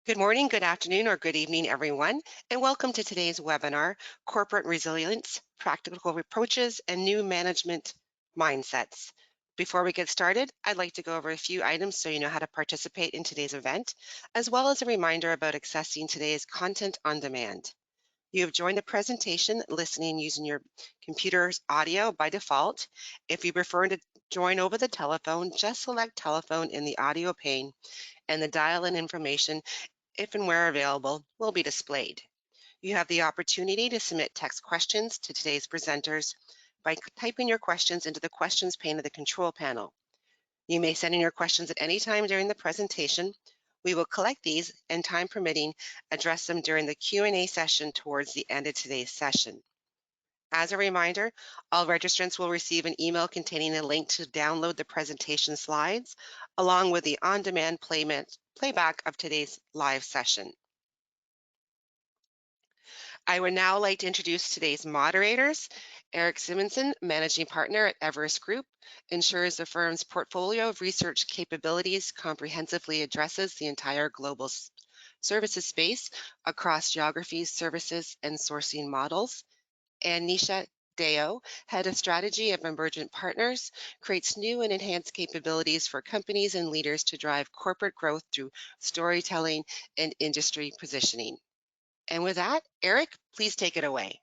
Good morning, good afternoon, or good evening, everyone, and welcome to today's webinar, Corporate Resilience, Practical Approaches, and New Management Mindsets. Before we get started, I'd like to go over a few items so you know how to participate in today's event, as well as a reminder about accessing today's content on demand. You have joined the presentation listening using your computer's audio by default. If you prefer to join over the telephone, just select telephone in the audio pane and the dial-in information, if and where available, will be displayed. You have the opportunity to submit text questions to today's presenters by typing your questions into the questions pane of the control panel. You may send in your questions at any time during the presentation. We will collect these and, time permitting, address them during the Q&A session towards the end of today's session. As a reminder, all registrants will receive an email containing a link to download the presentation slides, along with the on-demand playback of today's live session. I would now like to introduce today's moderators. Eric Simonson, Managing Partner at Everest Group, ensures the firm's portfolio of research capabilities comprehensively addresses the entire global services space across geographies, services, and sourcing models. And Nisha Deo, Head of Strategy of Emergent Partners, creates new and enhanced capabilities for companies and leaders to drive corporate growth through storytelling and industry positioning. And with that, Eric, please take it away.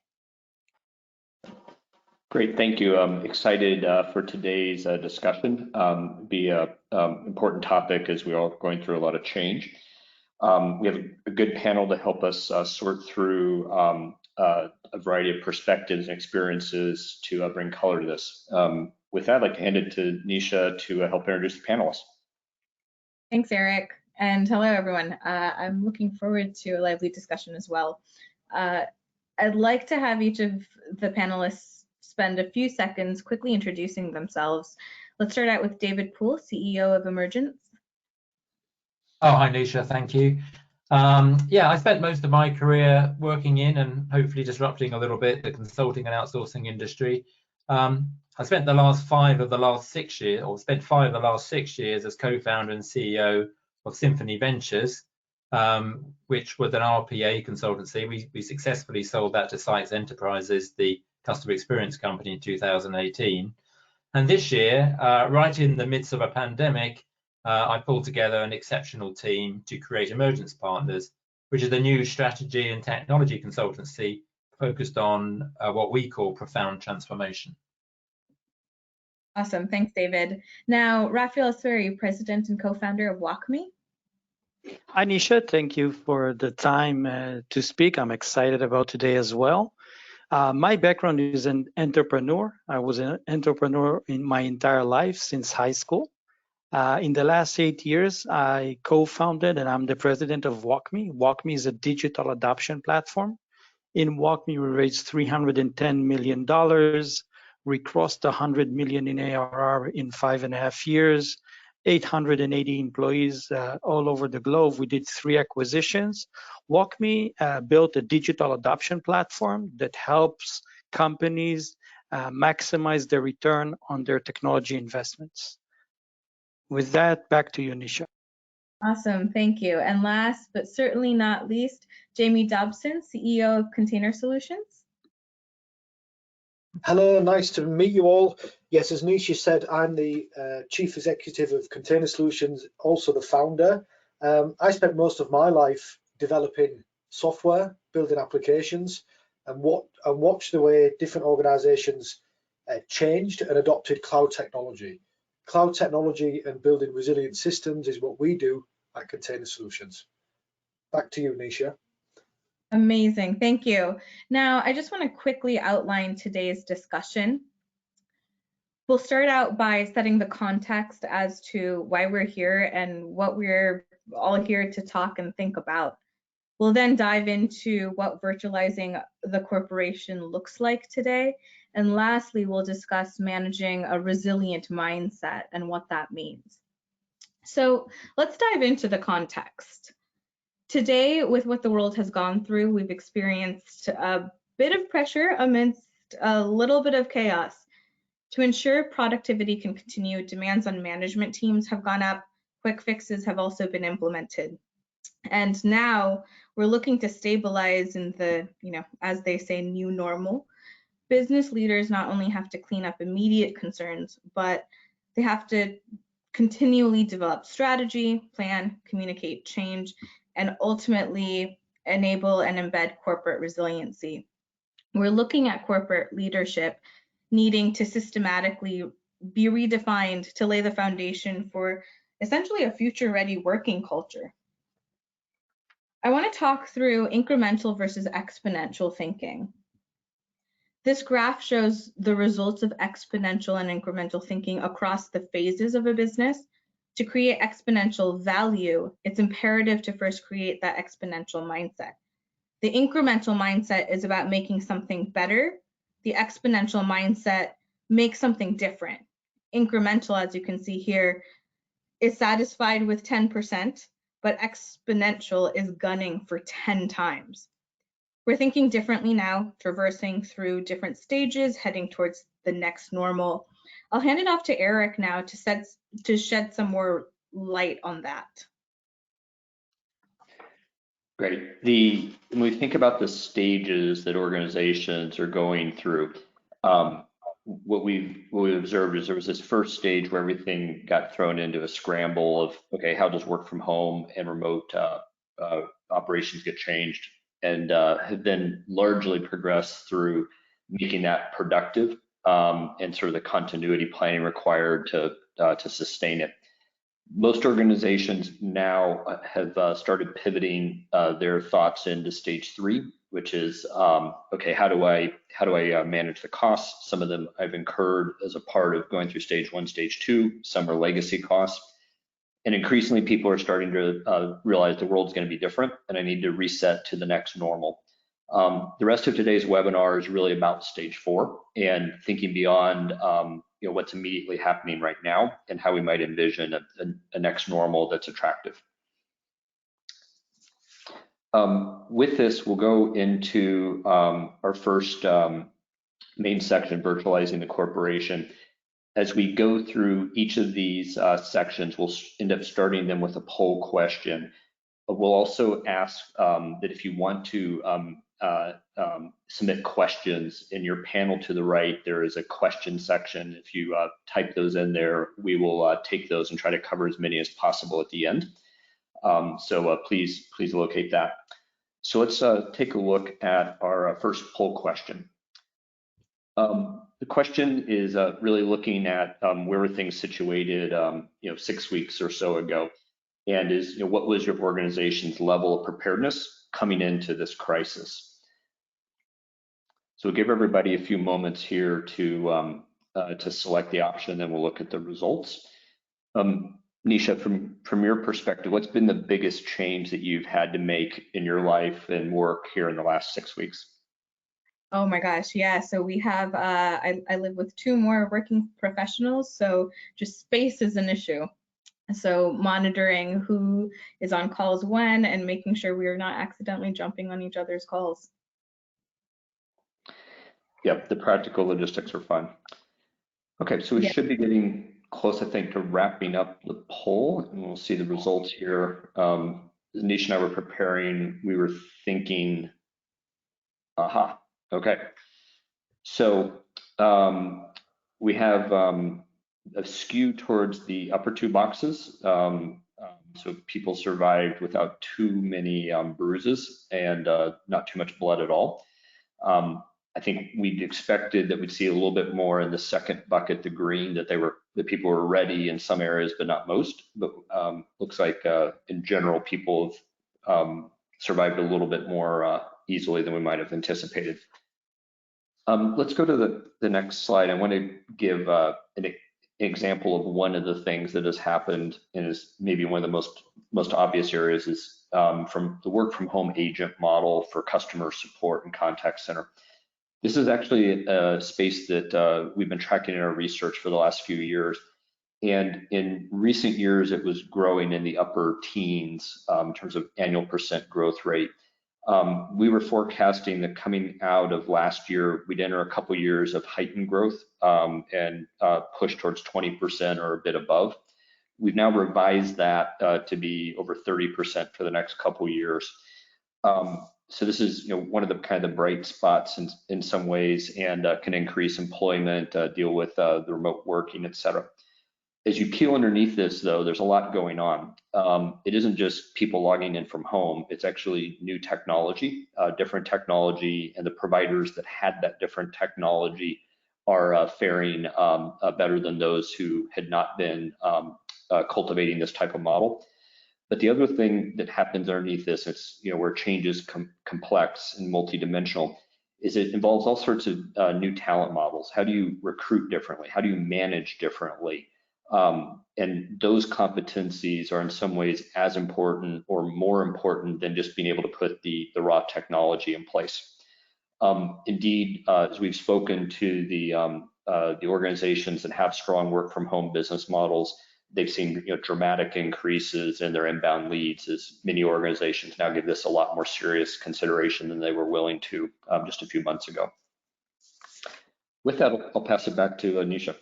Great, thank you. I'm excited for today's discussion. Be an important topic as we're all going through a lot of change. We have a good panel to help us sort through a variety of perspectives and experiences to bring color to this. With that, I'd like to hand it to Nisha to help introduce the panelists. Thanks, Eric, and hello, everyone. I'm looking forward to a lively discussion as well. I'd like to have each of the panelists spend a few seconds quickly introducing themselves. Let's start out with David Poole, CEO of Emergent. Oh, hi, Nisha, thank you. Yeah, I spent most of my career working in and hopefully disrupting a little bit the consulting and outsourcing industry. I spent the last five of the last 6 years as co-founder and CEO of Symphony Ventures, which was an RPA consultancy. We successfully sold that to Sites Enterprises, the customer experience company, in 2018. And this year, right in the midst of a pandemic, I pulled together an exceptional team to create Emergence Partners, which is a new strategy and technology consultancy focused on what we call profound transformation. Awesome, thanks, David. Now, Raphael Suri, President and co-founder of WalkMe. Hi, Nisha. Thank you for the time to speak. I'm excited about today as well. My background is an entrepreneur. I was an entrepreneur in my entire life since high school. In the last 8 years, I co-founded and I'm the president of WalkMe. WalkMe is a digital adoption platform. In WalkMe, we raised $310 million. We crossed 100 million in ARR in 5.5 years. 880 employees all over the globe. We did 3 acquisitions. WalkMe built a digital adoption platform that helps companies maximize their return on their technology investments. With that, back to you, Nisha. Awesome, thank you. And last but certainly not least, Jamie Dobson, CEO of Container Solutions. Hello, nice to meet you all. Yes, as Nisha said, I'm the Chief Executive of Container Solutions, also the founder. I spent most of my life developing software, building applications, and watched the way different organizations changed and adopted cloud technology. Cloud technology and building resilient systems is what we do at Container Solutions. Back to you, Nisha. Amazing, thank you. Now, I just want to quickly outline today's discussion. We'll start out by setting the context as to why we're here and what we're all here to talk and think about. We'll then dive into what virtualizing the corporation looks like today. And lastly, we'll discuss managing a resilient mindset and what that means. So let's dive into the context. Today, with what the world has gone through, we've experienced a bit of pressure amidst a little bit of chaos. To ensure productivity can continue, demands on management teams have gone up. Quick fixes have also been implemented. And now we're looking to stabilize in the, as they say, new normal. Business leaders not only have to clean up immediate concerns, but they have to continually develop strategy, plan, communicate change, and ultimately enable and embed corporate resiliency. We're looking at corporate leadership needing to systematically be redefined to lay the foundation for essentially a future-ready working culture. I want to talk through incremental versus exponential thinking. This graph shows the results of exponential and incremental thinking across the phases of a business. To create exponential value, it's imperative to first create that exponential mindset. The incremental mindset is about making something better. The exponential mindset makes something different. Incremental, as you can see here, is satisfied with 10%, but exponential is gunning for 10 times. We're thinking differently now, traversing through different stages, heading towards the next normal. I'll hand it off to Eric now to shed some more light on that. Great. When we think about the stages that organizations are going through, what we observed is there was this first stage where everything got thrown into a scramble of, okay, how does work from home and remote operations get changed, and have then largely progressed through making that productive and sort of the continuity planning required to sustain it. Most organizations now have started pivoting their thoughts into stage 3, which is okay, how do I manage the costs? Some of them I've incurred as a part of going through stage 1, stage 2. Some are legacy costs, and increasingly people are starting to realize the world's going to be different, and I need to reset to the next normal. The rest of today's webinar is really about stage 4 and thinking beyond what's immediately happening right now and how we might envision a next normal that's attractive. With this, we'll go into our first main section, virtualizing the corporation. As we go through each of these sections, we'll end up starting them with a poll question. We'll also ask that if you want to submit questions in your panel to the right, there is a question section. If you type those in there, we will take those and try to cover as many as possible at the end. So please locate that. So let's take a look at our first poll question. The question is really looking at where were things situated 6 weeks or so ago, and is what was your organization's level of preparedness coming into this crisis? So we'll give everybody a few moments here to select the option, then we'll look at the results. Nisha, from your perspective, what's been the biggest change that you've had to make in your life and work here in the last 6 weeks? Oh my gosh, yeah. So we have, I live with 2 more working professionals, so just space is an issue. So monitoring who is on calls when and making sure we are not accidentally jumping on each other's calls. Yep, the practical logistics are fun. Okay, so we should be getting close, I think, to wrapping up the poll, and we'll see the results here. Nisha and I were preparing, we were thinking, okay. So we have a skew towards the upper 2 boxes. So people survived without too many bruises and not too much blood at all. I think we'd expected that we'd see a little bit more in the second bucket, the green, that people were ready in some areas, but not most. But looks like in general, people have survived a little bit more easily than we might have anticipated. Let's go to the next slide. I want to give an example of one of the things that has happened, and is maybe one of the most obvious areas, is from the work from home agent model for customer support and contact center. This is actually a space that we've been tracking in our research for the last few years. And in recent years, it was growing in the upper teens in terms of annual % growth rate. We were forecasting that coming out of last year, we'd enter a couple years of heightened growth and push towards 20% or a bit above. we've now revised that to be over 30% for the next couple years. So this is, one of the kind of the bright spots in some ways, and can increase employment, deal with the remote working, et cetera. As you peel underneath this, though, there's a lot going on. It isn't just people logging in from home. It's actually new technology, different technology, and the providers that had that different technology are faring better than those who had not been cultivating this type of model. But the other thing that happens underneath this, it's where change is complex and multidimensional, is it involves all sorts of new talent models. How do you recruit differently? How do you manage differently? And those competencies are in some ways as important or more important than just being able to put the raw technology in place. Indeed, as we've spoken to the organizations that have strong work from home business models, they've seen dramatic increases in their inbound leads, as many organizations now give this a lot more serious consideration than they were willing to just a few months ago. With that, I'll pass it back to Nisha.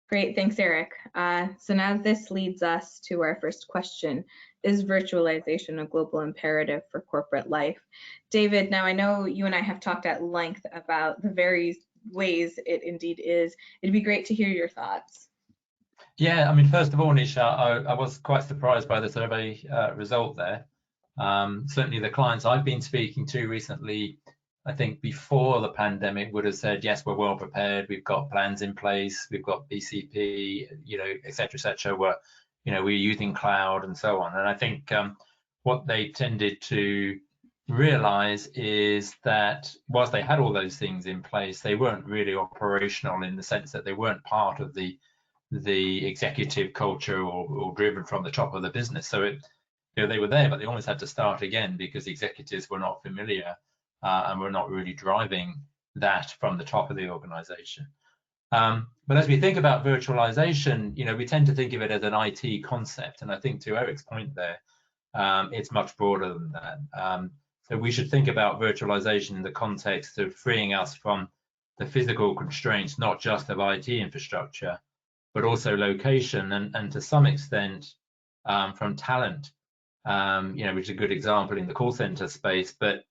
Great, thanks, Eric. So now this leads us to our first question. Is virtualization a global imperative for corporate life? David, now I know you and I have talked at length about the various ways it indeed is. It'd be great to hear your thoughts. Yeah, I mean, first of all, Nisha, I was quite surprised by the survey result there. Certainly the clients I've been speaking to recently, I think before the pandemic would have said, yes, we're well prepared, we've got plans in place, we've got BCP, et cetera, we're using cloud and so on. And I think what they tended to realize is that whilst they had all those things in place, they weren't really operational in the sense that they weren't part of the executive culture or driven from the top of the business. So they were there, but they almost had to start again because the executives were not familiar and were not really driving that from the top of the organization. But as we think about virtualization, we tend to think of it as an IT concept. And I think to Eric's point there, it's much broader than that. So we should think about virtualization in the context of freeing us from the physical constraints, not just of IT infrastructure, but also location and to some extent from talent, which is a good example in the call center space. But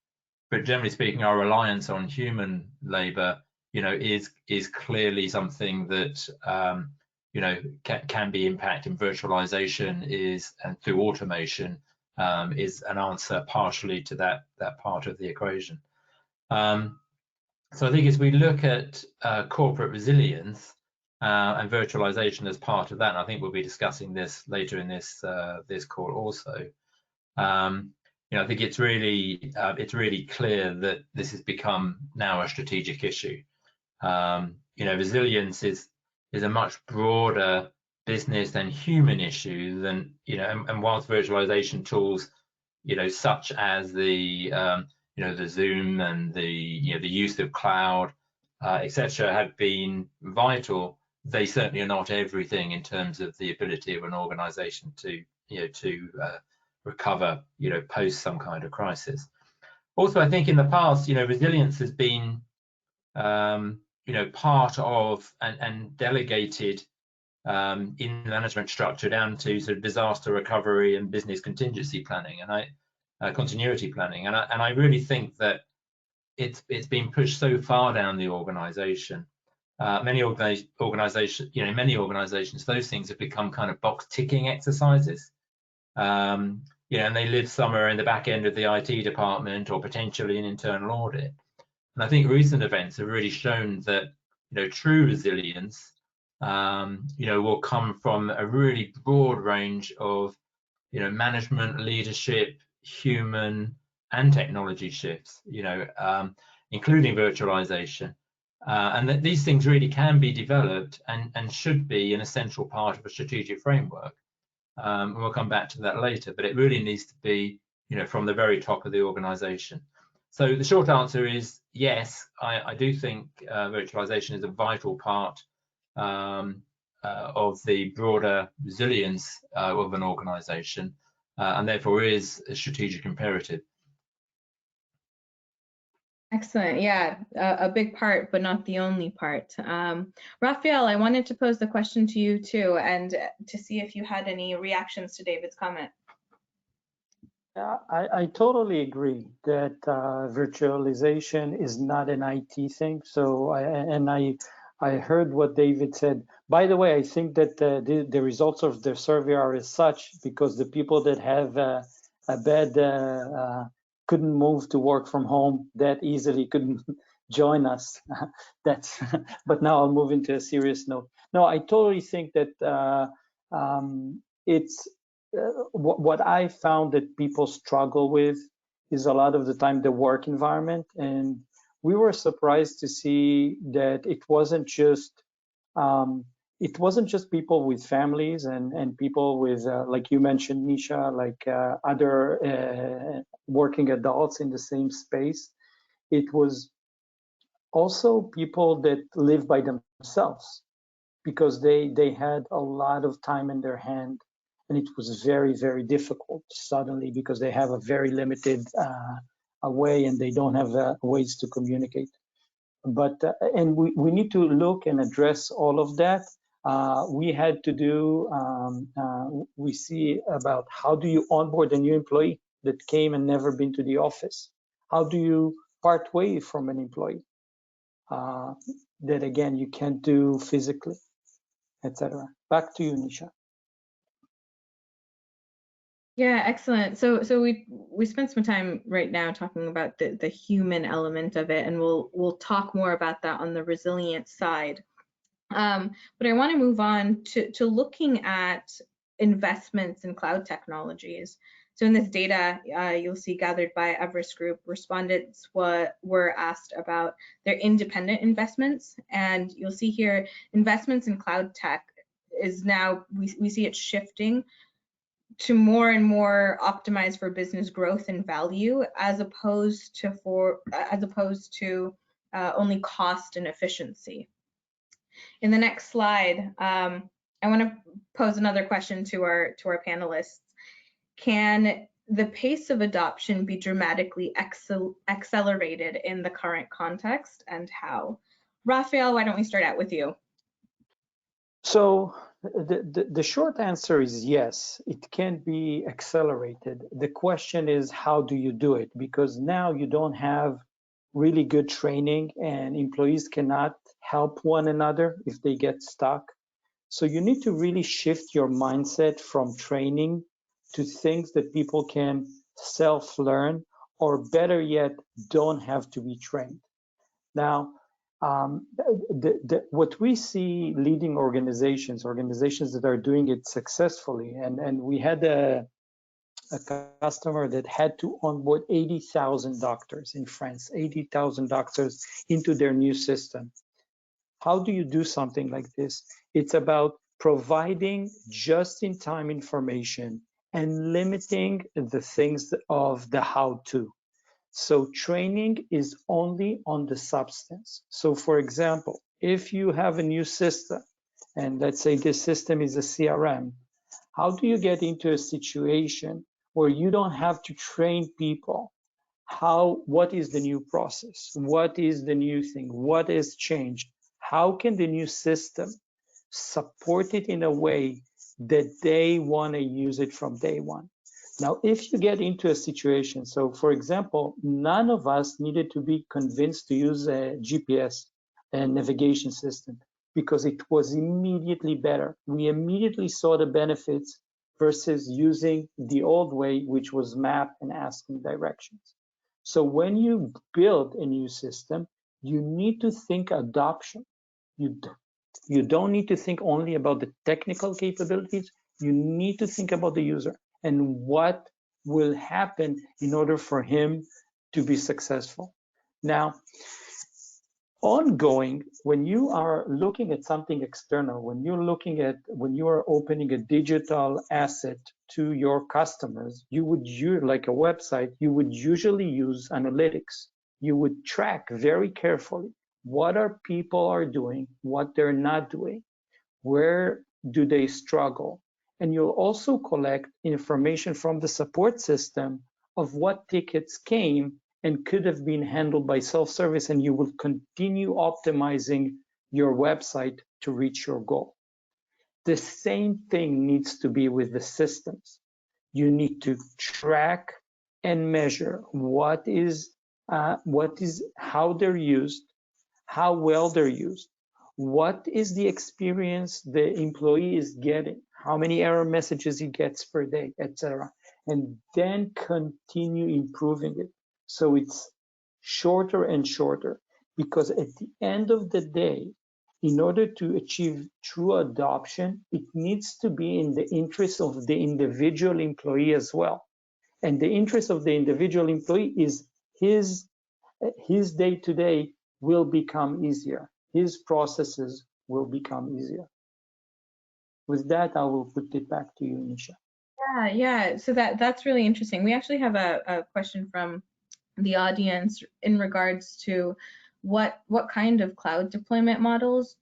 generally speaking, our reliance on human labor, is clearly something that can be impacted. Virtualization and through automation is an answer partially to that part of the equation. So I think as we look at corporate resilience and virtualization as part of that, and I think we'll be discussing this later in this call also. I think it's really clear that this has become now a strategic issue. Resilience is a much broader business and human issue than and whilst virtualization tools, such as the the Zoom and the use of cloud, etc., have been vital, they certainly are not everything in terms of the ability of an organization to recover post some kind of crisis. Also, I think in the past, resilience has been part of and delegated in management structure down to sort of disaster recovery and business contingency planning and continuity planning. And I really think that it's been pushed so far down the organization. Many organizations, those things have become kind of box ticking exercises. And they live somewhere in the back end of the IT department or potentially an internal audit. And I think recent events have really shown that true resilience will come from a really broad range of management, leadership, human and technology shifts, including virtualization. And that these things really can be developed and should be an essential part of a strategic framework. We'll come back to that later, but it really needs to be, from the very top of the organization. So the short answer is yes, I do think virtualization is a vital part of the broader resilience of an organization, and therefore is a strategic imperative. Excellent. Yeah, a big part, but not the only part. Raphael, I wanted to pose the question to you too, and to see if you had any reactions to David's comment. I totally agree that virtualization is not an IT thing. So, I heard what David said. By the way, I think that the results of the survey are as such because the people that have a bad couldn't move to work from home that easily, couldn't join us. That's. But now I'll move into a serious note. No, I totally think that it's. What I found that people struggle with is a lot of the time the work environment, and we were surprised to see that um, it wasn't just people with families and people with like you mentioned, Nisha, like other working adults in the same space. It was also people that live by themselves because they had a lot of time in their hand, and it was very difficult suddenly because they have a very limited way and they don't have ways to communicate. But and we need to look and address all of that. We had to do we see about how do you onboard a new employee that came and never been to the office. How do you part way from an employee that again you can't do physically, etc. Back to you, Nisha. Yeah, excellent. So we spent some time right now talking about the human element of it, and we'll talk more about that on the resilience side. But I want to move on to looking at investments in cloud technologies. So in this data, you'll see gathered by Everest Group, respondents were asked about their independent investments, and you'll see here investments in cloud tech is now we see it shifting to more and more optimized for business growth and value, as opposed to only cost and efficiency. In the next slide, I want to pose another question to our panelists. Can the pace of adoption be dramatically accelerated in the current context, and how? Raphael, why don't we start out with you? So the short answer is yes, it can be accelerated. The question is, how do you do it? Because now you don't have really good training and employees cannot help one another if they get stuck. So you need to really shift your mindset from training to things that people can self-learn, or better yet, don't have to be trained. Now, what we see leading organizations that are doing it successfully, and we had a customer that had to onboard 80,000 doctors in France, 80,000 doctors into their new system. How do you do something like this? It's about providing just-in-time information and limiting the things of the how-to. So training is only on the substance. So for example, if you have a new system, and let's say this system is a CRM, how do you get into a situation where you don't have to train people? What is the new process? What is the new thing? What has changed? How can the new system support it in a way that they want to use it from day one? Now, if you get into a situation, so for example, none of us needed to be convinced to use a GPS and navigation system because it was immediately better. We immediately saw the benefits versus using the old way, which was map and asking directions. So when you build a new system, you need to think adoption. You don't need to think only about the technical capabilities. You need to think about the user and what will happen in order for him to be successful. Now, ongoing, when you are looking at something external, when you are opening a digital asset to your customers, you would use, like a website, you would usually use analytics. You would track very carefully what are people are doing, what they're not doing, where do they struggle, and you'll also collect information from the support system of what tickets came and could have been handled by self-service, and you will continue optimizing your website to reach your goal. The same thing needs to be with the systems. You need to track and measure how they're used, how well they're used, what is the experience the employee is getting, how many error messages he gets per day, etc. And then continue improving it. So it's shorter and shorter, because at the end of the day, in order to achieve true adoption, it needs to be in the interest of the individual employee as well. And the interest of the individual employee is his day-to-day will become easier. His processes will become easier. With that, I will put it back to you, Nisha. Yeah. So that's really interesting. We actually have a question from the audience in regards to what kind of cloud deployment models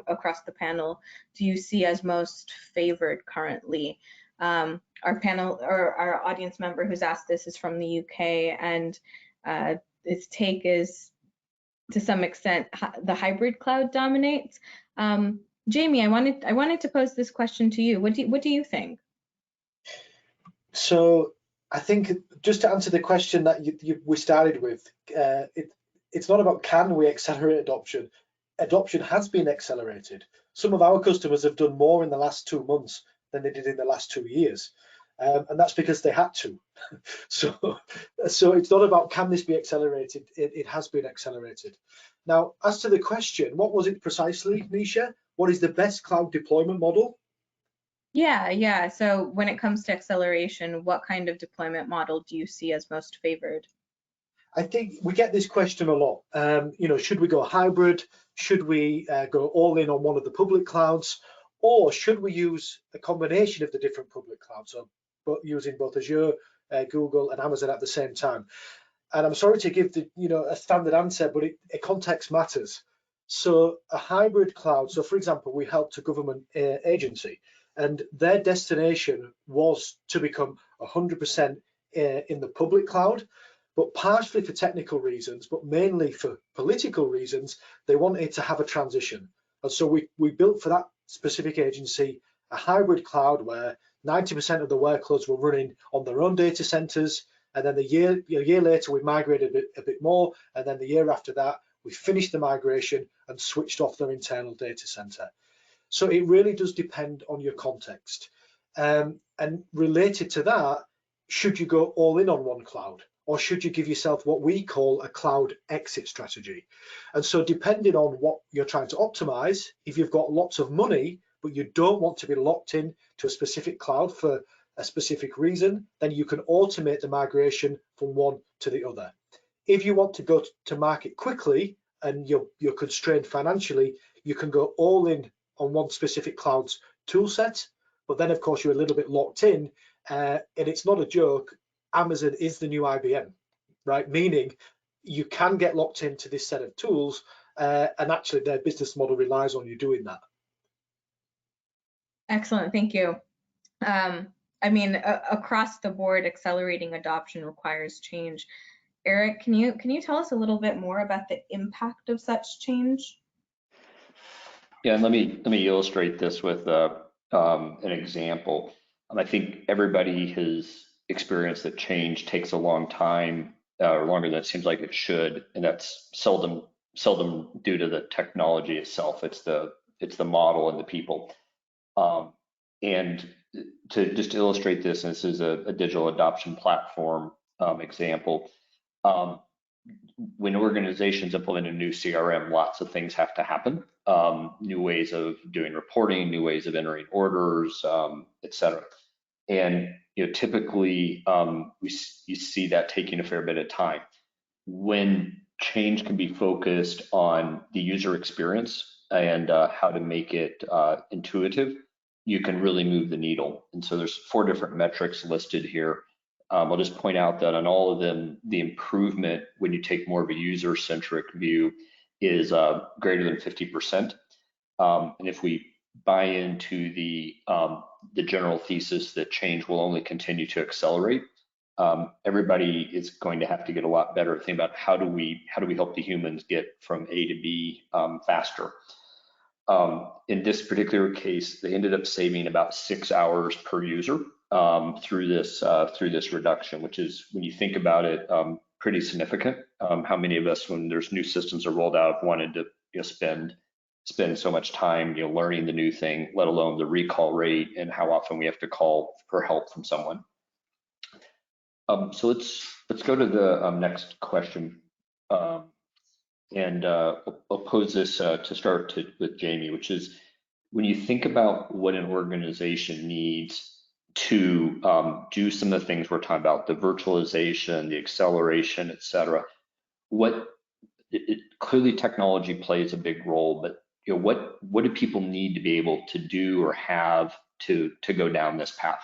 across the panel do you see as most favored currently? Our panel or our audience member who's asked this is from the UK, and its take is, to some extent, the hybrid cloud dominates. Jamie, I wanted to pose this question to you. What do you think? So I think, just to answer the question that we started with, it's not about can we accelerate adoption. Adoption has been accelerated. Some of our customers have done more in the last 2 months than they did in the last 2 years. And that's because they had to. So it's not about can this be accelerated, it has been accelerated. Now, as to the question, what was it precisely, Nisha? What is the best cloud deployment model? Yeah. So when it comes to acceleration, what kind of deployment model do you see as most favored? I think we get this question a lot. Should we go hybrid? Should we go all in on one of the public clouds? Or should we use a combination of the different public clouds, so using both Azure, Google, and Amazon at the same time? And I'm sorry to give a standard answer, but context matters. So a hybrid cloud, so for example, we helped a government agency, and their destination was to become 100% in the public cloud, but partially for technical reasons, but mainly for political reasons, they wanted to have a transition. And so we built for that specific agency a hybrid cloud where 90% of the workloads were running on their own data centers. And then a year later, we migrated a bit more. And then the year after that, we finished the migration and switched off their internal data center. So it really does depend on your context. And related to that, should you go all in on one cloud? Or should you give yourself what we call a cloud exit strategy? And so depending on what you're trying to optimize, if you've got lots of money, but you don't want to be locked in to a specific cloud for a specific reason, then you can automate the migration from one to the other. If you want to go to market quickly and you're constrained financially, you can go all in on one specific cloud's tool set, but then of course you're a little bit locked in, and it's not a joke. Amazon is the new IBM, right? Meaning you can get locked into this set of tools, and actually their business model relies on you doing that. Excellent, thank you. Across the board, accelerating adoption requires change. Eric, can you tell us a little bit more about the impact of such change? Yeah, and let me illustrate this with an example. I think everybody has experienced that change takes a long time, or longer than it seems like it should, and that's seldom due to the technology itself. It's the model and the people. And to just illustrate this, and this is a digital adoption platform example. When organizations implement a new CRM, lots of things have to happen. New ways of doing reporting, new ways of entering orders, et cetera. And typically you see that taking a fair bit of time. When change can be focused on the user experience and how to make it intuitive, you can really move the needle. And so there's 4 different metrics listed here. I'll just point out that on all of them, the improvement when you take more of a user-centric view is greater than 50%. And if we buy into the general thesis that change will only continue to accelerate, everybody is going to have to get a lot better at thinking about how do we help the humans get from A to B faster. In this particular case, they ended up saving about 6 hours per user through this reduction, which is, when you think about it, pretty significant. How many of us, when there's new systems are rolled out, wanted to spend so much time learning the new thing, let alone the recall rate and how often we have to call for help from someone. So let's go to the next question, and I'll pose this to start with Jamie, which is, when you think about what an organization needs to do some of the things we're talking about, the virtualization, the acceleration, et cetera, clearly technology plays a big role, but what do people need to be able to do or have to go down this path?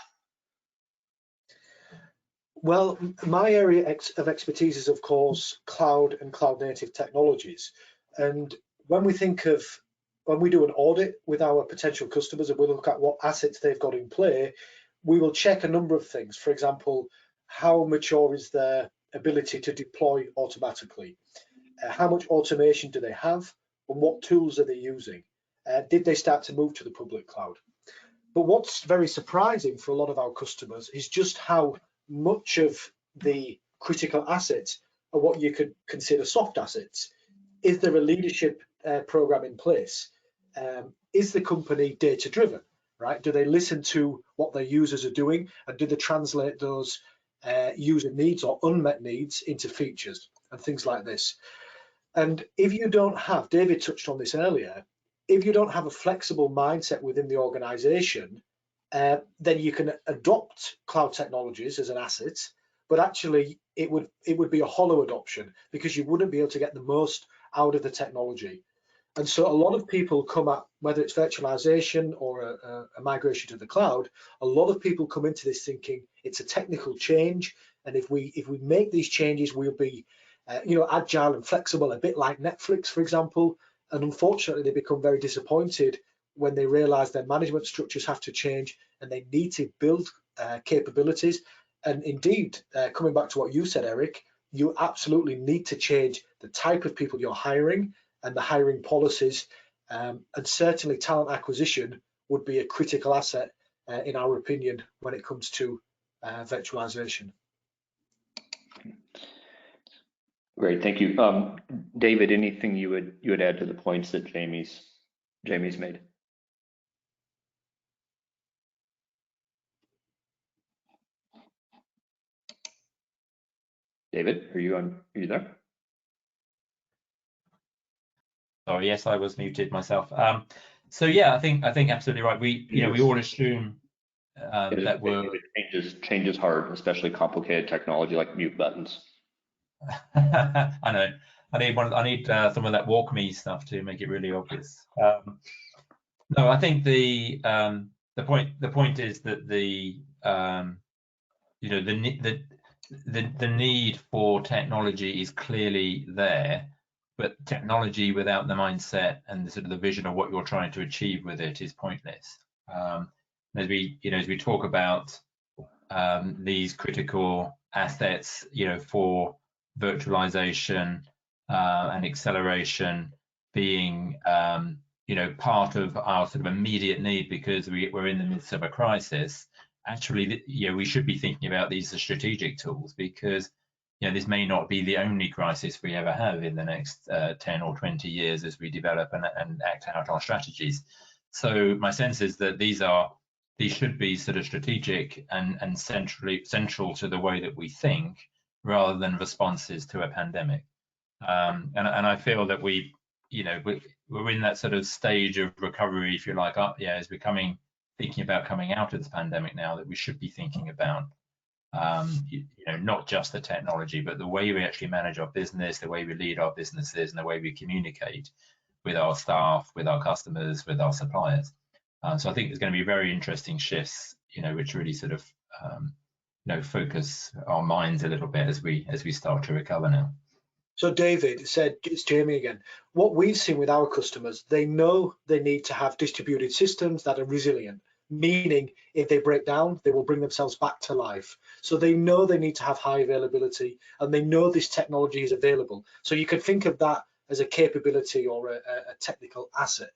Well, my area of expertise is, of course, cloud and cloud native technologies. And when we do an audit with our potential customers and we look at what assets they've got in play, we will check a number of things. For example, how mature is their ability to deploy automatically? How much automation do they have? And what tools are they using? Did they start to move to the public cloud? But what's very surprising for a lot of our customers is just how much of the critical assets are what you could consider soft assets. Is there a leadership program in place? Is the company data driven, right? Do they listen to what their users are doing, and do they translate those user needs or unmet needs into features and things like this? And if you don't have, David touched on this earlier, if you don't have a flexible mindset within the organization, then you can adopt cloud technologies as an asset, but actually it would be a hollow adoption, because you wouldn't be able to get the most out of the technology. And so a lot of people come at, whether it's virtualization or a migration to the cloud, a lot of people come into this thinking it's a technical change, and if we make these changes, we'll be agile and flexible, a bit like Netflix, for example. And unfortunately, they become very disappointed when they realize their management structures have to change and they need to build capabilities. And indeed, coming back to what you said, Eric, you absolutely need to change the type of people you're hiring and the hiring policies. And certainly talent acquisition would be a critical asset, in our opinion, when it comes to virtualization. Great, thank you. David, anything you would add to the points that Jamie's made? David, are you there? Oh yes, I was muted myself. So yeah, I think absolutely right. We all assume that change is hard, especially complicated technology like mute buttons. I know. I need some of that walk me stuff to make it really obvious. No, I think the point is that the need for technology is clearly there, but technology without the mindset and the sort of the vision of what you're trying to achieve with it is pointless. As we talk about these critical assets, for virtualization and acceleration being part of our sort of immediate need because we're in the midst of a crisis. Actually, we should be thinking about these as strategic tools, because this may not be the only crisis we ever have in the next 10 or 20 years as we develop and act out our strategies. So my sense is that these should be sort of strategic and central to the way that we think, rather than responses to a pandemic. And I feel that we're in that sort of stage of recovery, if you like, as we're thinking about coming out of this pandemic now, that we should be thinking about not just the technology, but the way we actually manage our business, the way we lead our businesses, and the way we communicate with our staff, with our customers, with our suppliers. So I think there's going to be very interesting shifts, which really sort of focus our minds a little bit as we start to recover now. So David said, it's Jamie again, what we've seen with our customers, they know they need to have distributed systems that are resilient. meaning if they break down, they will bring themselves back to life. So they know they need to have high availability, and they know this technology is available. So you could think of that as a capability or a technical asset.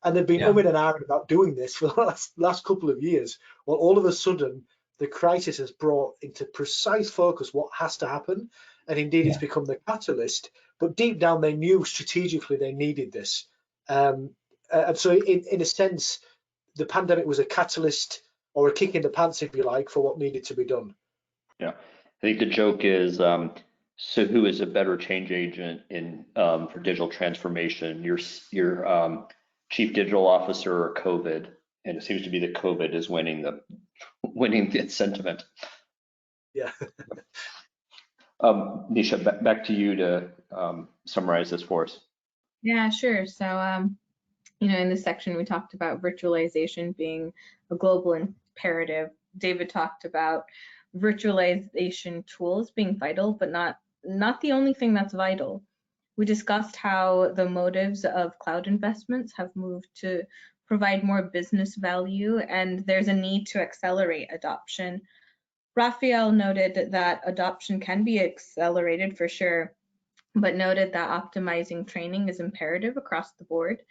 And they've been umming and ahhing about doing this for the last couple of years. Well, all of a sudden, the crisis has brought into precise focus what has to happen. And indeed, it's become the catalyst. But deep down, they knew strategically they needed this. And so, in a sense, the pandemic was a catalyst or a kick in the pants, if you like, for what needed to be done. Yeah, I think the joke is, so who is a better change agent in for digital transformation? Your chief digital officer or COVID? And it seems to be that COVID is winning the sentiment. Yeah. Nisha, back to you to summarize this for us. Yeah, sure. So, in this section, we talked about virtualization being a global imperative. David talked about virtualization tools being vital, but not the only thing that's vital. We discussed how the motives of cloud investments have moved to provide more business value, and there's a need to accelerate adoption. Raphael noted that adoption can be accelerated for sure, but noted that optimizing training is imperative across the board.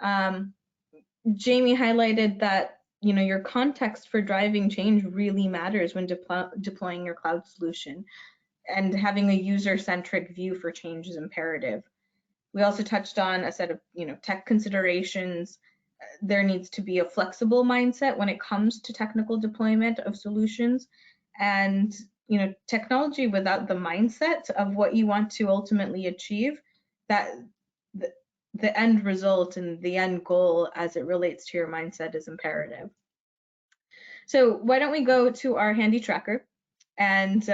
Jamie highlighted that your context for driving change really matters when deploying your cloud solution, and having a user-centric view for change is imperative. We also touched on a set of tech considerations. There needs to be a flexible mindset when it comes to technical deployment of solutions, and technology without the mindset of what you want to ultimately achieve, that the end result and the end goal as it relates to your mindset is imperative. So why don't we go to our handy tracker, and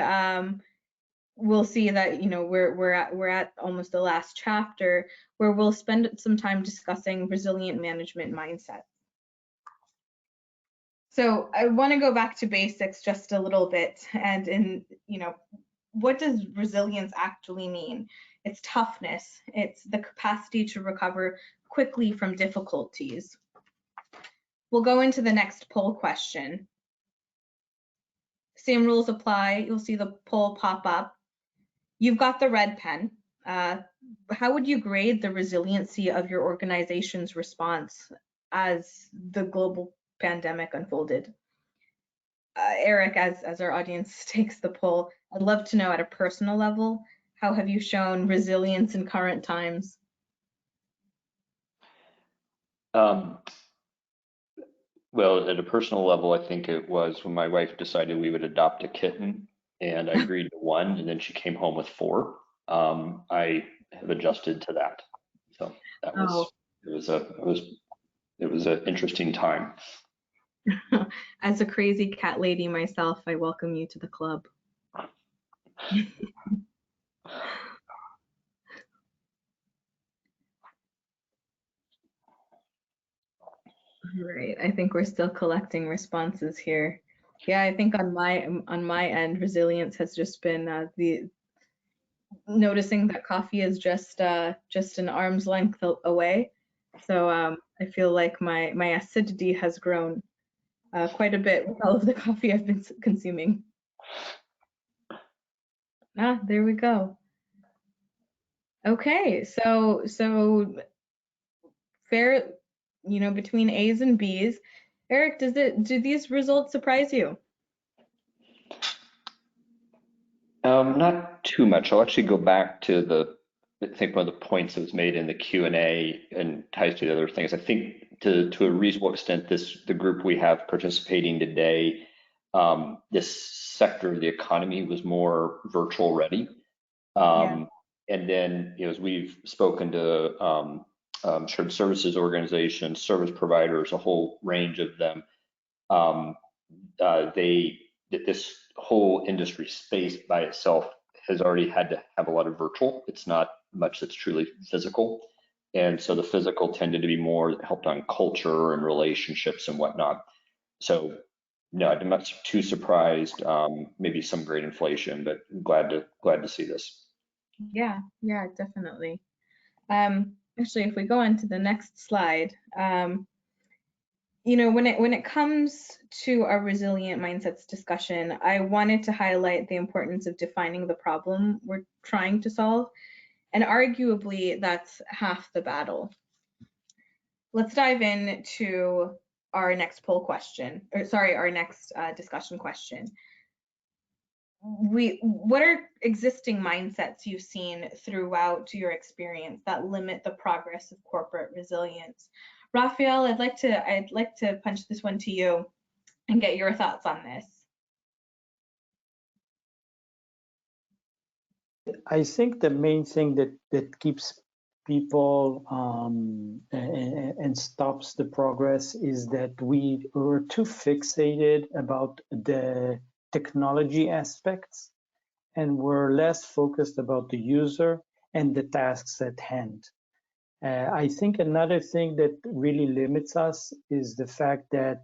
we'll see that we're at almost the last chapter, where we'll spend some time discussing resilient management mindset. So I want to go back to basics just a little bit, and what does resilience actually mean? It's toughness. It's the capacity to recover quickly from difficulties. We'll go into the next poll question. Same rules apply. You'll see the poll pop up. You've got the red pen. How would you grade the resiliency of your organization's response as the global pandemic unfolded? Eric, as our audience takes the poll, I'd love to know at a personal level, how have you shown resilience in current times? Well, at a personal level, I think it was when my wife decided we would adopt a kitten, and I agreed to one, and then she came home with four. I have adjusted to that. So that was it was an interesting time. As a crazy cat lady myself, I welcome you to the club. Right, I think we're still collecting responses here. Yeah, I think on my end, resilience has just been the noticing that coffee is just an arm's length away. So I feel like my acidity has grown quite a bit with all of the coffee I've been consuming. There we go. Okay, so fair, between A's and B's. Eric, do these results surprise you? Not too much. I'll actually go back to I think one of the points that was made in the Q&A and ties to the other things. I think to a reasonable extent, the group we have participating today, this sector of the economy was more virtual ready. Yeah. And then, as we've spoken to shared services organizations, service providers, a whole range of them, this whole industry space by itself has already had to have a lot of virtual. It's not much that's truly physical. And so the physical tended to be more helped on culture and relationships and whatnot. So no, I'm not too surprised. Maybe some great inflation, but glad to see this. Yeah, definitely. Actually, if we go on to the next slide, you know, when it comes to our resilient mindsets discussion, I wanted to highlight the importance of defining the problem we're trying to solve, and arguably that's half the battle. Let's dive into our next poll question, or sorry, our next discussion question. What are existing mindsets you've seen throughout your experience that limit the progress of corporate resilience? Raphael, I'd like to punch this one to you and get your thoughts on this. I think the main thing that keeps people and stops the progress is that we were too fixated about the technology aspects, and we're less focused about the user and the tasks at hand. I think another thing that really limits us is the fact that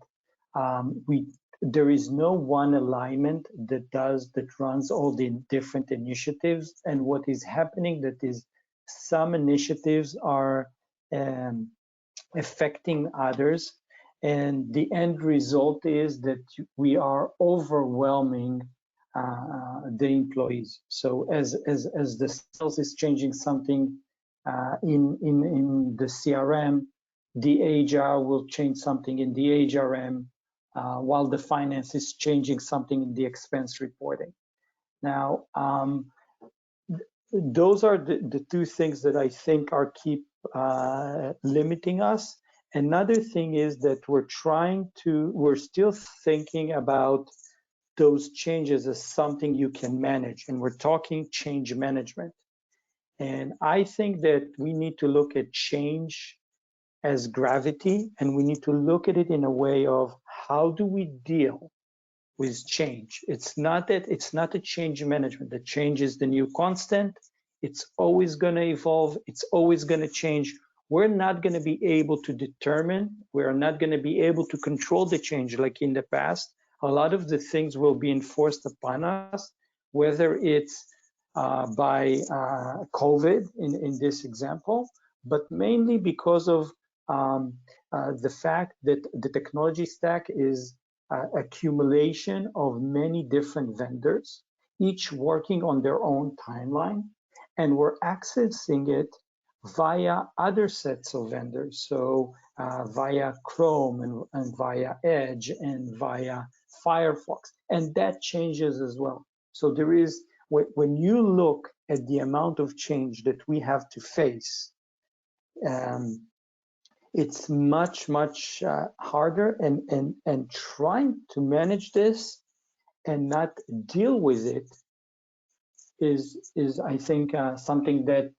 there is no one alignment that runs all the different initiatives. And what is happening that is some initiatives are affecting others, and the end result is that we are overwhelming the employees. So as the sales is changing something in the CRM, the HR will change something in the HRM, while the finance is changing something in the expense reporting. Now, those are the two things that I think are keep limiting us. Another thing is that we're still thinking about those changes as something you can manage, and we're talking change management. And I think that we need to look at change as gravity, and we need to look at it in a way of how do we deal with change. It's not a change management. The change is the new constant. It's always going to evolve. It's always going to change. We're not going to be able to determine. We're not going to be able to control the change like in the past. A lot of the things will be enforced upon us, whether it's by COVID in this example, but mainly because of the fact that the technology stack is accumulation of many different vendors, each working on their own timeline, and we're accessing it via other sets of vendors. So via Chrome and via Edge and via Firefox, and that changes as well. So there is, when you look at the amount of change that we have to face, it's much harder, and trying to manage this and not deal with it is I think something that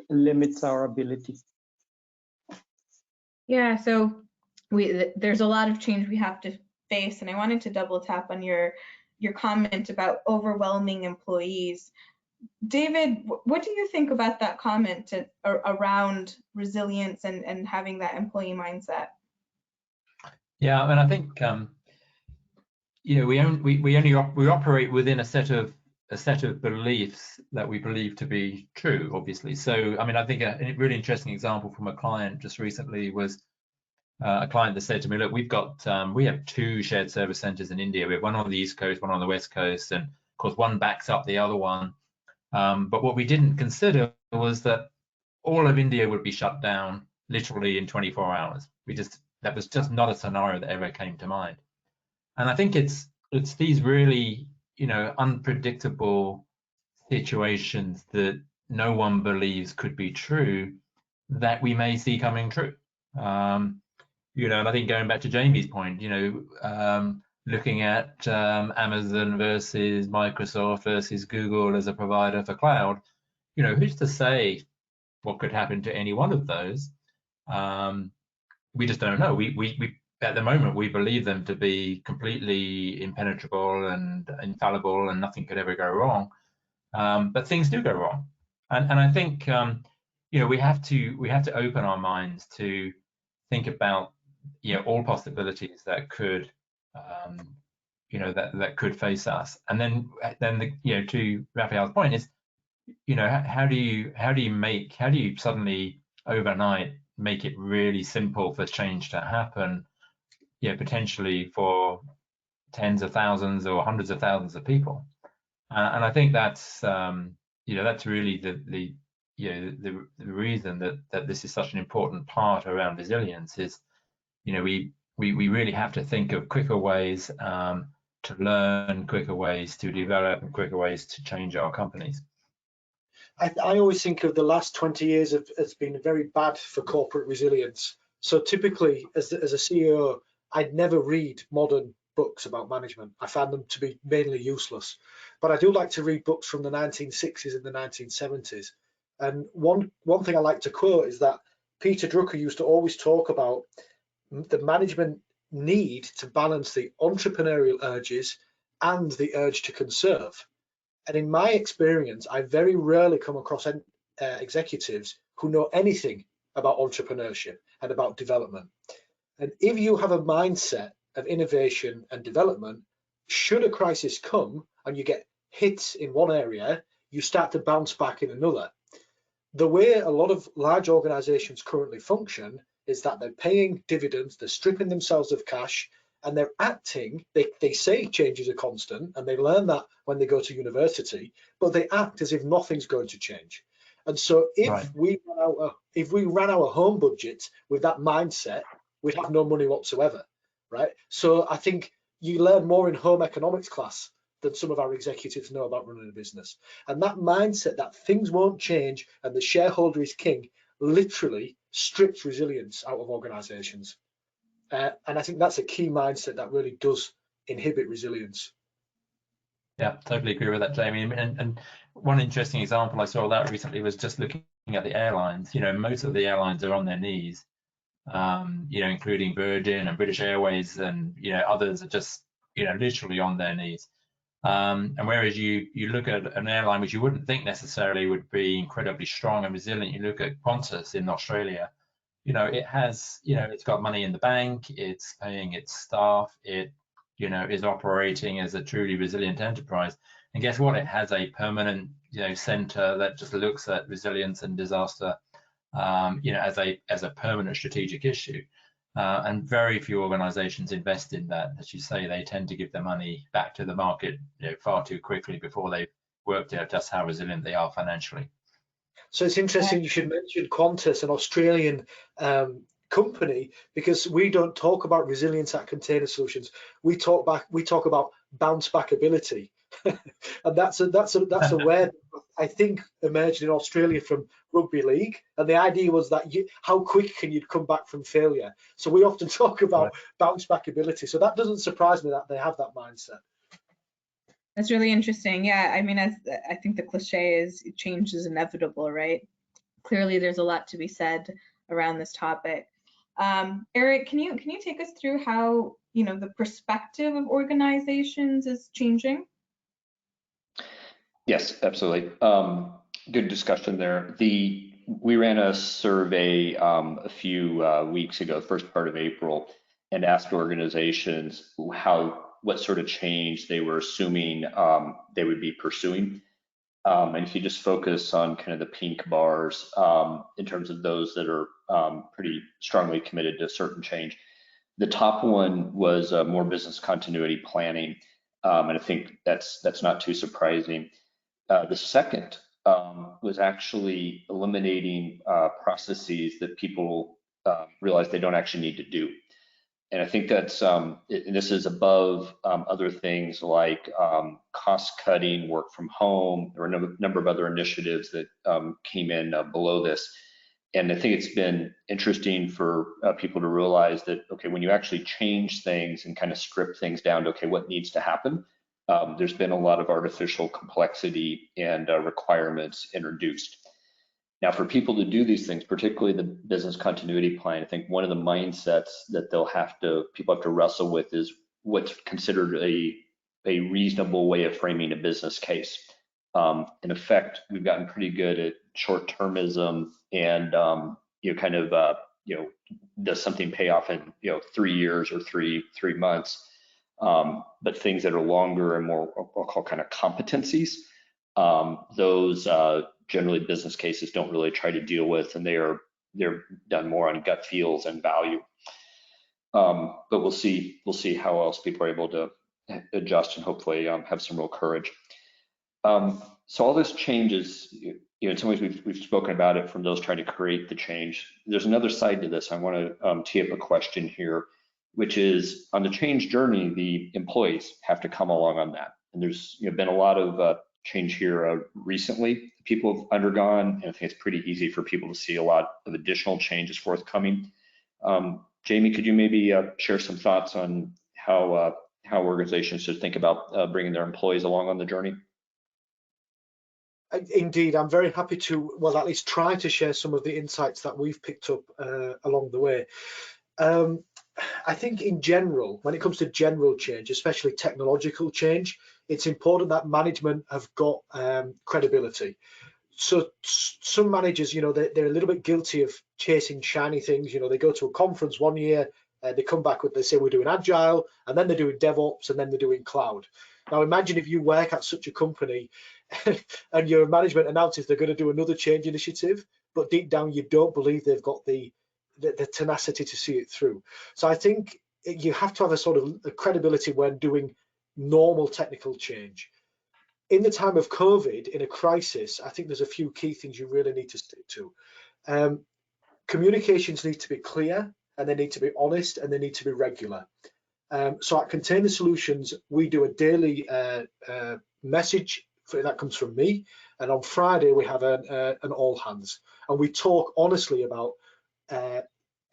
limits our ability. Yeah, so there's a lot of change we have to face, and I wanted to double tap on your comment about overwhelming employees. David, what do you think about that comment around resilience and having that employee mindset? Yeah, and I think you know, we operate within a set of beliefs that we believe to be true, obviously. So I mean, I think a really interesting example from a client just recently was a client that said to me, look, we have 2 shared service centers in India. We have one on the East Coast, one on the West Coast, and of course one backs up the other one. But what we didn't consider was that all of India would be shut down literally in 24 hours. That was just not a scenario that ever came to mind. And I think it's these really, you know, unpredictable situations that no one believes could be true that we may see coming true. You know, and I think going back to Jamie's point, you know, looking at Amazon versus Microsoft versus Google as a provider for cloud, you know, who's to say what could happen to any one of those? We just don't know. We at the moment we believe them to be completely impenetrable and infallible, and nothing could ever go wrong. But things do go wrong, and I think you know, we have to open our minds to think about, you know, all possibilities that could you know, that could face us. And then the, you know, to Raphael's point is, you know, how do you suddenly overnight make it really simple for change to happen potentially for tens of thousands or hundreds of thousands of people. And I think that's that's really the reason that this is such an important part around resilience is, we really have to think of quicker ways to learn, quicker ways to develop, and quicker ways to change our companies. I always think of the last 20 years as being very bad for corporate resilience. So typically, as a CEO, I'd never read modern books about management. I found them to be mainly useless. But I do like to read books from the 1960s and the 1970s. And one thing I like to quote is that Peter Drucker used to always talk about the management need to balance the entrepreneurial urges and the urge to conserve. And in my experience, I very rarely come across executives who know anything about entrepreneurship and about development. And if you have a mindset of innovation and development, should a crisis come and you get hit in one area, you start to bounce back in another. The way a lot of large organizations currently function is that they're paying dividends, they're stripping themselves of cash, and they're acting, they say change is a constant, and they learn that when they go to university, but they act as if nothing's going to change. And so if we ran our home budget with that mindset, we'd have no money whatsoever, right? So I think you learn more in home economics class than some of our executives know about running a business. And that mindset that things won't change and the shareholder is king literally strips resilience out of organizations. And I think that's a key mindset that really does inhibit resilience. Yeah, totally agree with that, Jamie. And one interesting example I saw of that recently was just looking at the airlines. Most of the airlines are on their knees, including Virgin and British Airways, and others are just literally on their knees. And whereas you look at an airline which you wouldn't think necessarily would be incredibly strong and resilient, you look at Qantas in Australia. It has, it's got money in the bank, it's paying its staff, it is operating as a truly resilient enterprise. And guess what? It has a permanent center that just looks at resilience and disaster as a permanent strategic issue. And very few organizations invest in that. As you say, they tend to give their money back to the market far too quickly before they've worked out just how resilient they are financially. So it's interesting you should mention Qantas, an Australian company, because we don't talk about resilience at Container Solutions. We talk about bounce back ability, and that's a word I think emerged in Australia from rugby league. And the idea was that how quick can you come back from failure? So we often talk about bounce back ability. So that doesn't surprise me that they have that mindset. That's really interesting. Yeah, I mean, I think the cliche is change is inevitable, right? Clearly, there's a lot to be said around this topic. Eric, can you take us through how the perspective of organizations is changing? Yes, absolutely. Good discussion there. We ran a survey a few weeks ago, first part of April, and asked organizations what sort of change they were assuming they would be pursuing. And if you just focus on kind of the pink bars in terms of those that are pretty strongly committed to certain change, the top one was more business continuity planning, and I think that's not too surprising. The second was actually eliminating processes that people realize they don't actually need to do. And I think that's, this is above other things like cost cutting, work from home. There were a number of other initiatives that came in below this. And I think it's been interesting for people to realize that, okay, when you actually change things and kind of strip things down to, okay, what needs to happen, there's been a lot of artificial complexity and requirements introduced. Now, for people to do these things, particularly the business continuity plan, I think one of the mindsets that people have to wrestle with is what's considered a reasonable way of framing a business case. In effect, we've gotten pretty good at short-termism and does something pay off in 3 years or three months? But things that are longer and more, I'll call kind of competencies, those generally business cases don't really try to deal with, and they're done more on gut feels and value. but we'll see how else people are able to adjust and hopefully have some real courage. So all this changes, in some ways we've spoken about it from those trying to create the change. There's another side to this. I want to tee up a question here, which is on the change journey, the employees have to come along on that. And there's been a lot of change here recently. People have undergone, and I think it's pretty easy for people to see a lot of additional changes forthcoming. Jamie, could you maybe share some thoughts on how organizations should think about bringing their employees along on the journey? Indeed, I'm very happy to, well, at least try to share some of the insights that we've picked up along the way. I think in general, when it comes to general change, especially technological change, it's important that management have got credibility. So some managers, they're a little bit guilty of chasing shiny things. They go to a conference one year, they come back with, they say we're doing agile, and then they're doing DevOps, and then they're doing cloud. Now imagine if you work at such a company and your management announces they're going to do another change initiative, but deep down you don't believe they've got the tenacity to see it through. So I think you have to have a sort of a credibility when doing normal technical change. In the time of COVID, in a crisis, I think there's a few key things you really need to stick to. Communications need to be clear, and they need to be honest, and they need to be regular. So at Container Solutions, we do a daily message that comes from me, and on Friday we have an all hands, and we talk honestly about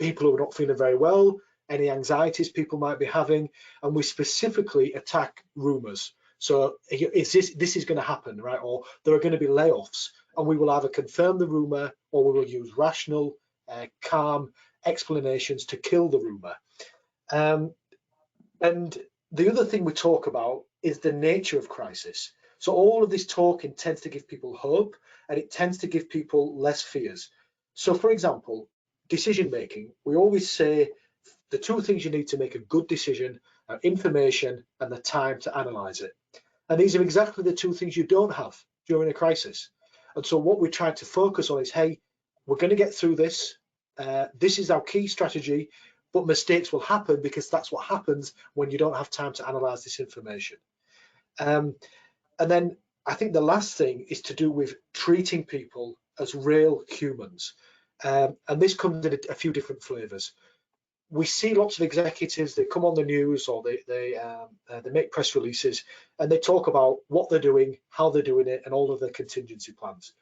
people who are not feeling very well, any anxieties people might be having, and we specifically attack rumors. So this is going to happen, right? Or there are going to be layoffs, and we will either confirm the rumor or we will use rational, calm explanations to kill the rumor. And the other thing we talk about is the nature of crisis. So all of this talking tends to give people hope, and it tends to give people less fears. So for example, decision making, we always say the two things you need to make a good decision are information and the time to analyze it. And these are exactly the two things you don't have during a crisis. And so what we try to focus on is, hey, we're going to get through this. This is our key strategy, but mistakes will happen because that's what happens when you don't have time to analyze this information. And then I think the last thing is to do with treating people as real humans. And this comes in a few different flavors. We see lots of executives, they come on the news or they make press releases and they talk about what they're doing, how they're doing it, and all of their contingency plans.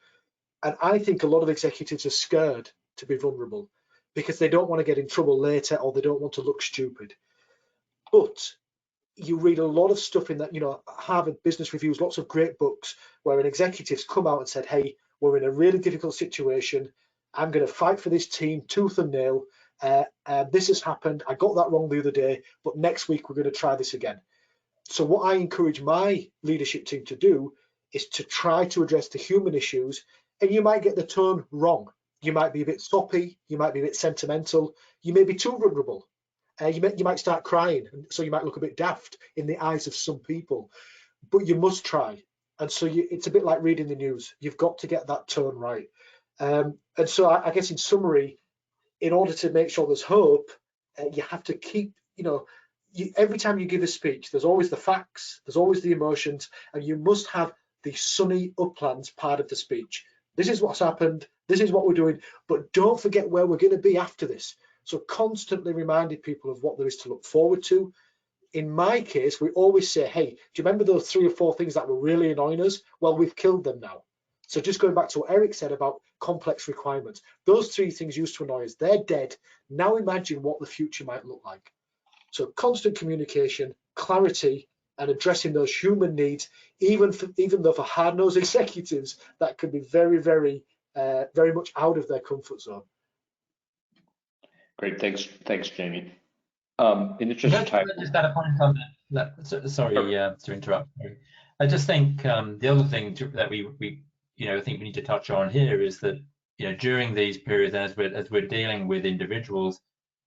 And I think a lot of executives are scared to be vulnerable because they don't want to get in trouble later or they don't want to look stupid. But you read a lot of stuff in that, Harvard Business Reviews, lots of great books where an executive's come out and said, hey, we're in a really difficult situation. I'm going to fight for this team tooth and nail. This has happened. I got that wrong the other day, but next week we're going to try this again. So what I encourage my leadership team to do is to try to address the human issues, and you might get the tone wrong. You might be a bit soppy. You might be a bit sentimental. You may be too vulnerable. You might start crying, so you might look a bit daft in the eyes of some people, but you must try. And so it's a bit like reading the news. You've got to get that tone right. And so I guess in summary, in order to make sure there's hope, you have to keep, every time you give a speech, there's always the facts, there's always the emotions, and you must have the sunny uplands part of the speech. This is what's happened, this is what we're doing, but don't forget where we're going to be after this. So constantly reminding people of what there is to look forward to. In my case, we always say, hey, do you remember those 3 or 4 things that were really annoying us? Well, we've killed them now. So just going back to what Eric said about complex requirements, those 3 things used to annoy us, they're dead. Now imagine what the future might look like. So constant communication, clarity, and addressing those human needs, even though for hard-nosed executives, that can be very, very, very much out of their comfort zone. Great, thanks, Jamie. In the interest of time, just add a point on that. Sorry to interrupt. I just think the other thing that we I think we need to touch on here is that during these periods, as we're dealing with individuals,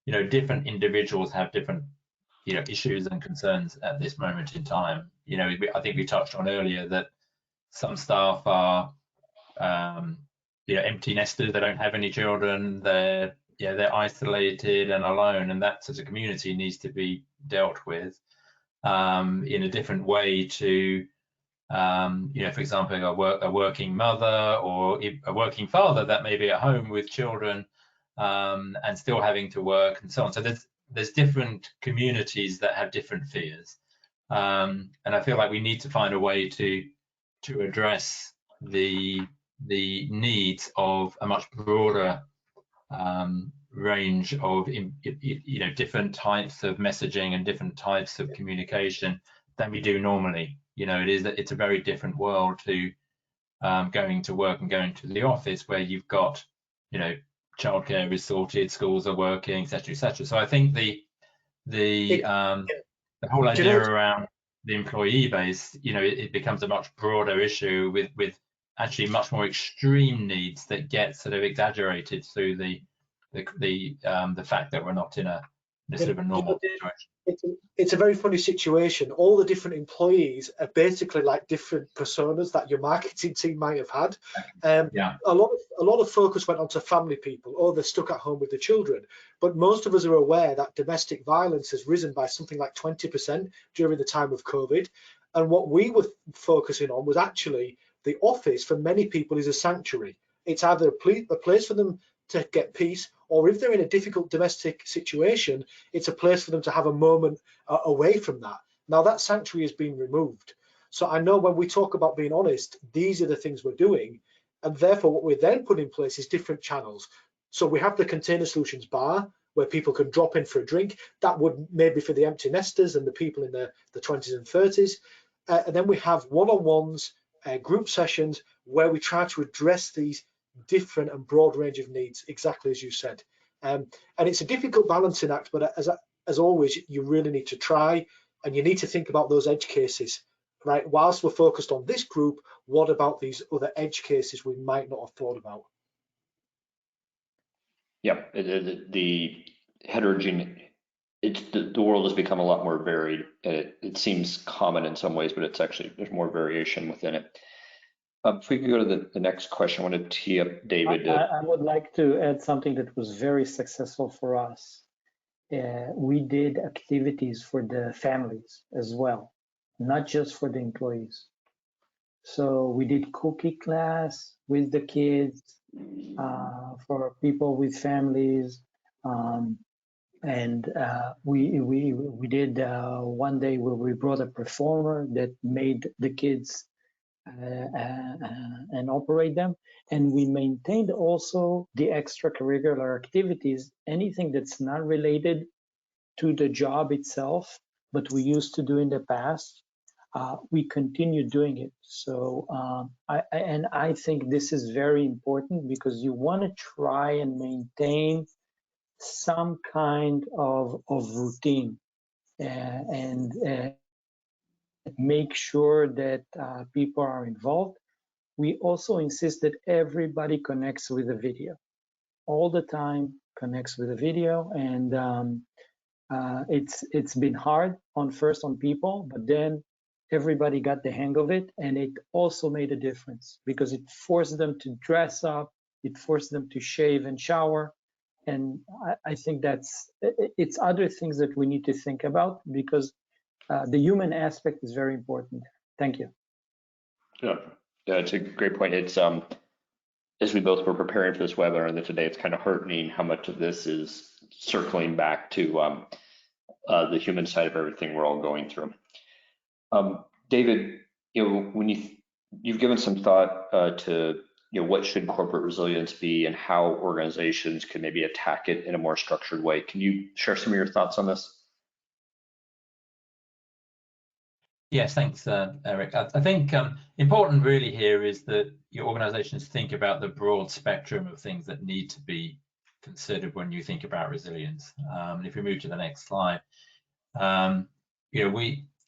different individuals have different issues and concerns at this moment in time. I think we touched on earlier that some staff are empty nesters. They don't have any children. They're they're isolated and alone, and that as a community needs to be dealt with in a different way to, for example, a working mother or a working father that may be at home with children and still having to work and so on. So there's different communities that have different fears, and I feel like we need to find a way to address the needs of a much broader range of different types of messaging and different types of communication than we do normally. It's a very different world to going to work and going to the office, where you've got childcare is sorted, schools are working, etc., etc. So I think the whole idea around the employee base, it becomes a much broader issue with actually much more extreme needs that get sort of exaggerated through the fact that we're not in a sort of a normal situation. It's a very funny situation. All the different employees are basically like different personas that your marketing team might have had. A lot of focus went onto family people. Oh, they're stuck at home with the children. But most of us are aware that domestic violence has risen by something like 20% during the time of COVID. And what we were focusing on was actually the office for many people is a sanctuary. It's either a place for them to get peace, or if they're in a difficult domestic situation, it's a place for them to have a moment away from that. Now that sanctuary has been removed. So I know when we talk about being honest, these are the things we're doing. And therefore what we then put in place is different channels. So we have the Container Solutions bar where people can drop in for a drink. That would maybe for the empty nesters and the people in the 20s and 30s. And then we have one-on-ones, group sessions where we try to address these different and broad range of needs, exactly as you said. And it's a difficult balancing act, but as always, you really need to try, and you need to think about those edge cases, right? Whilst we're focused on this group, what about these other edge cases we might not have thought about? Yeah, the heterogeneous, the world has become a lot more varied. It seems common in some ways, but it's actually, there's more variation within it. If we could go to the next question, I want to tee up David. I would like to add something that was very successful for us. We did activities for the families as well, not just for the employees. So we did cookie class with the kids for people with families. And we did one day where we brought a performer that made the kids and operate them. And we maintained also the extracurricular activities, anything that's not related to the job itself, but we used to do in the past. We continue doing it. So I think this is very important because you want to try and maintain some kind of routine and make sure that people are involved. We also insist that everybody connects with the video all the time, connects with the video, and it's been hard first on people, but then everybody got the hang of it, and it also made a difference because it forced them to dress up, it forced them to shave and shower, and I think it's other things that we need to think about because the human aspect is very important. Thank you. Yeah, it's a great point. It's as we both were preparing for this webinar and today, it's kind of heartening how much of this is circling back to the human side of everything we're all going through. David, when you've given some thought to what should corporate resilience be and how organizations can maybe attack it in a more structured way. Can you share some of your thoughts on this? Yes, thanks, Eric. I think important really here is that your organizations think about the broad spectrum of things that need to be considered when you think about resilience. And if we move to the next slide,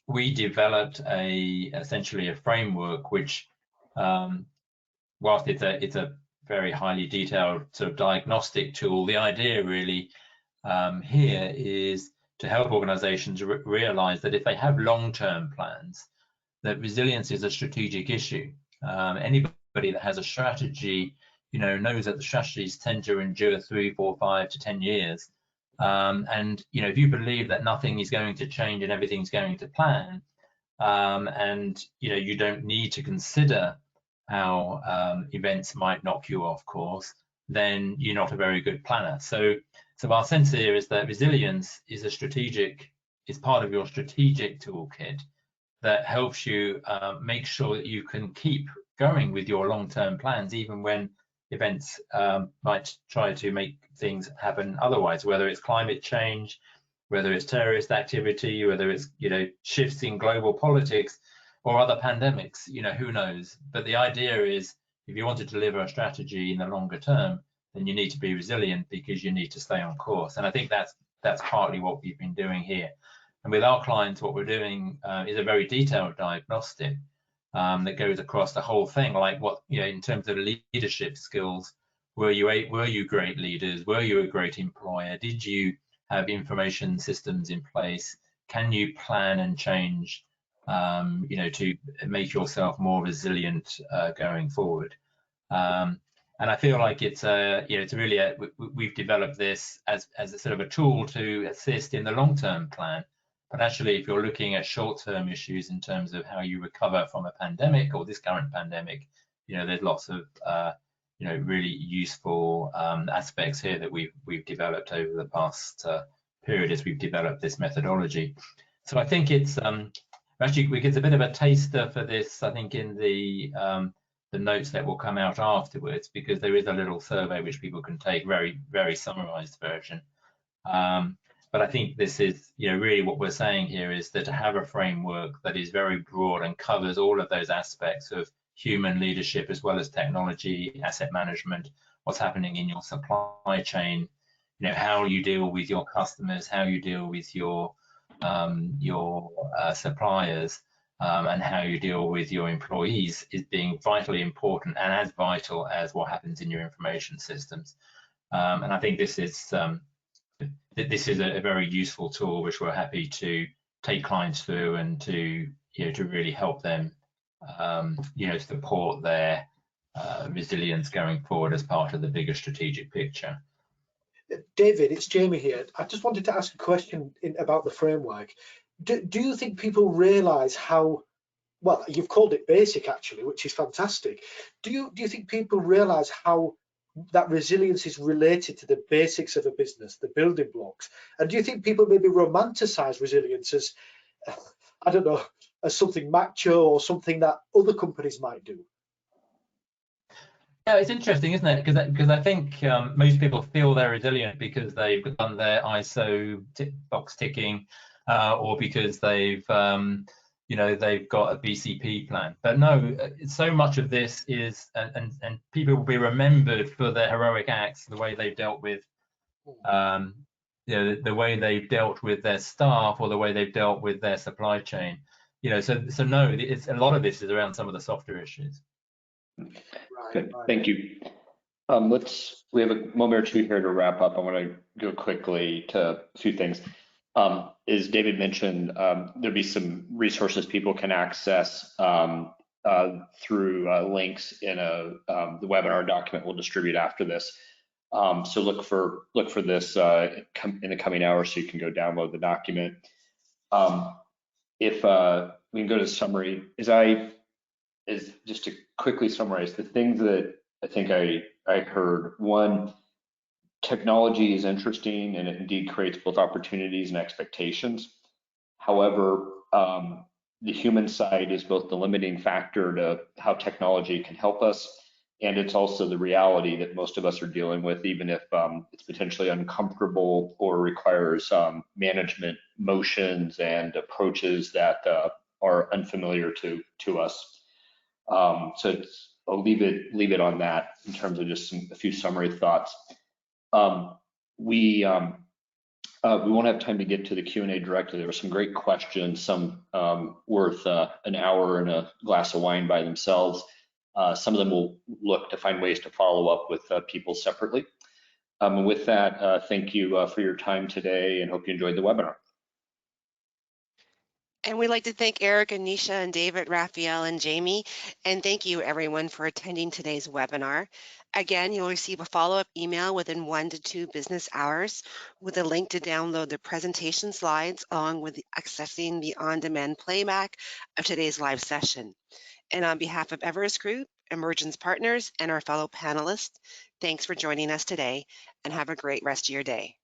we developed essentially a framework which, whilst it's a very highly detailed sort of diagnostic tool, the idea really here is to help organizations realize that if they have long-term plans, that resilience is a strategic issue. Anybody that has a strategy knows that the strategies tend to endure 3, 4, 5 to 10 years. And if you believe that nothing is going to change and everything's going to plan, and you don't need to consider how events might knock you off course, then you're not a very good planner. So our sense here is that resilience is part of your strategic toolkit that helps you make sure that you can keep going with your long-term plans, even when events might try to make things happen otherwise, whether it's climate change, whether it's terrorist activity, whether it's shifts in global politics or other pandemics. Who knows? But the idea is, if you want to deliver a strategy in the longer term, then you need to be resilient, because you need to stay on course. And I think that's partly what we've been doing here. And with our clients, what we're doing is a very detailed diagnostic that goes across the whole thing, like what in terms of leadership skills. Were you great leaders? Were you a great employer? Did you have information systems in place? Can you plan and change, to make yourself more resilient going forward? And I feel like it's really we've developed this as a sort of a tool to assist in the long-term plan. But actually, if you're looking at short-term issues in terms of how you recover from a pandemic or this current pandemic, there's lots of really useful aspects here that we've developed over the past period as we've developed this methodology. So I think it's actually we get a bit of a taster for this, I think, in the notes that will come out afterwards, because there is a little survey which people can take, very, very summarized version. But I think this is, really what we're saying here is that to have a framework that is very broad and covers all of those aspects of human leadership as well as technology, asset management, what's happening in your supply chain, how you deal with your customers, how you deal with your suppliers, and how you deal with your employees, is being vitally important, and as vital as what happens in your information systems. And I think this is a very useful tool which we're happy to take clients through and to really help them support their resilience going forward as part of the bigger strategic picture. David, it's Jamie here. I just wanted to ask a question about the framework. Do you think people realize how, well, you've called it basic actually, which is fantastic. Do you think people realize how that resilience is related to the basics of a business, the building blocks? And do you think people maybe romanticize resilience as, I don't know, as something macho or something that other companies might do? Yeah, it's interesting, isn't it? Because I think most people feel they're resilient because they've done their ISO box ticking, or because they've they've got a BCP plan. But no, so much of this is, and people will be remembered for their heroic acts, the way they've dealt with, the way they've dealt with their staff, or the way they've dealt with their supply chain. So no, it's a lot of this is around some of the softer issues. Good. Thank you. We have a moment or two here to wrap up. I want to go quickly to a few things. As David mentioned, there'll be some resources people can access through links in the webinar document we'll distribute after this. So look for this in the coming hours so you can go download the document. If we can go to summary, just to quickly summarize the things that I think I heard. One, technology is interesting and it indeed creates both opportunities and expectations. However, the human side is both the limiting factor to how technology can help us, and it's also the reality that most of us are dealing with, even if it's potentially uncomfortable or requires management motions and approaches that are unfamiliar to us. So I'll leave it on that in terms of just a few summary thoughts. We won't have time to get to the Q&A directly. There were some great questions, some worth an hour and a glass of wine by themselves. Some of them will look to find ways to follow up with people separately. And with that, thank you for your time today, and hope you enjoyed the webinar. And we'd like to thank Eric and Nisha and David, Raphael and Jamie. And thank you everyone for attending today's webinar. Again, you'll receive a follow-up email within 1 to 2 business hours with a link to download the presentation slides along with accessing the on-demand playback of today's live session. And on behalf of Everest Group, Emergence Partners, and our fellow panelists, thanks for joining us today and have a great rest of your day.